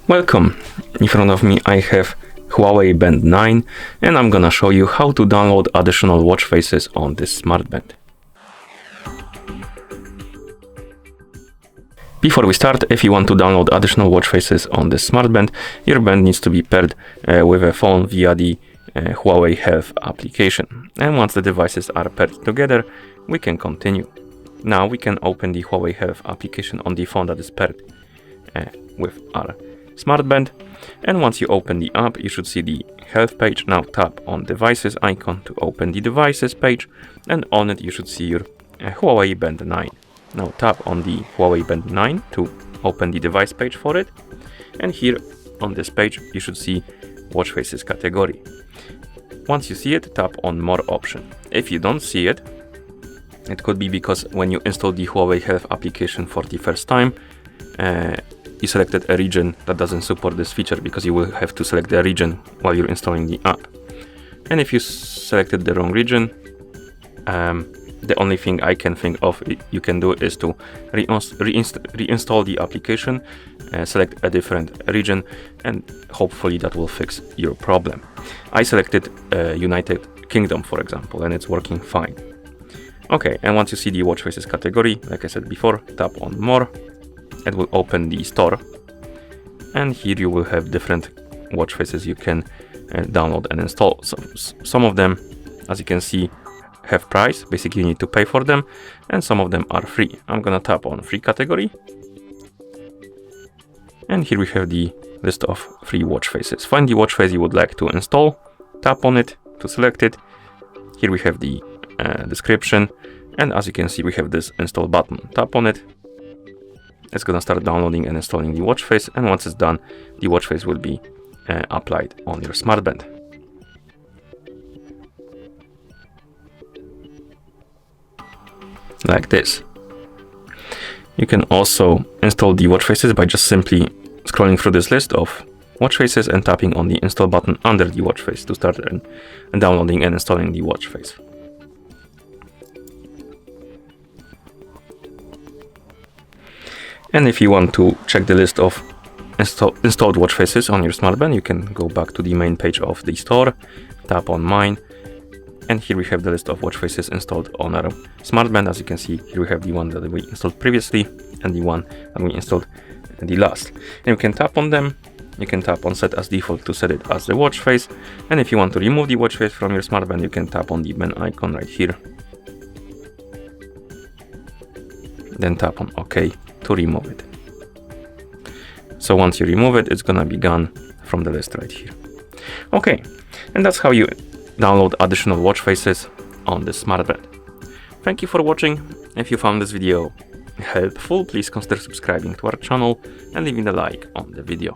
Welcome! In front of me I have HUAWEI Band 9 and I'm gonna show you how to download additional watch faces on this smartband. Before we start, if you want to download additional watch faces on this smartband, your band needs to be paired with a phone via the HUAWEI Health application. And once the devices are paired together, we can continue. Now we can open the HUAWEI Health application on the phone that is paired with our smartband, and once you open the app you should see the health page. Now tap on devices icon to open the devices page, and on it you should see your HUAWEI Band 9. Now tap on the HUAWEI Band 9 to open the device page for it, and here on this page you should see watch faces category. Once you see it, tap on more option. If you don't see it, it could be because when you install the HUAWEI Health application for the first time, you selected a region that doesn't support this feature, because you will have to select the region while you're installing the app. And if you selected the wrong region, the only thing I can think of you can do is to reinstall the application, select a different region, and hopefully that will fix your problem. I selected United Kingdom, for example, and it's working fine. Okay, and once you see the watch faces category, like I said before, tap on more. It will open the store, and here you will have different watch faces you can download and install. So, some of them, as you can see, have price, basically you need to pay for them, and some of them are free. I'm gonna tap on free category, and here we have the list of free watch faces. Find the watch face you would like to install, tap on it to select it. Here we have the description, and as you can see we have this install button. Tap on it. It's gonna start downloading and installing the watch face, and once it's done, the watch face will be applied on your smartband. Like this. You can also install the watch faces by just simply scrolling through this list of watch faces and tapping on the install button under the watch face to start downloading and installing the watch face. And if you want to check the list of installed watch faces on your smartband, you can go back to the main page of the store, tap on mine, and here we have the list of watch faces installed on our smartband. As you can see, here we have the one that we installed previously and the one that we installed the last. And you can tap on them. You can tap on set as default to set it as the watch face, and if you want to remove the watch face from your smartband, you can tap on the band icon right here, then tap on OK to remove it. So once you remove it, it's gonna be gone from the list right here. Okay, and that's how you download additional watch faces on this smartband. Thank you for watching. If you found this video helpful, please consider subscribing to our channel and leaving a like on the video.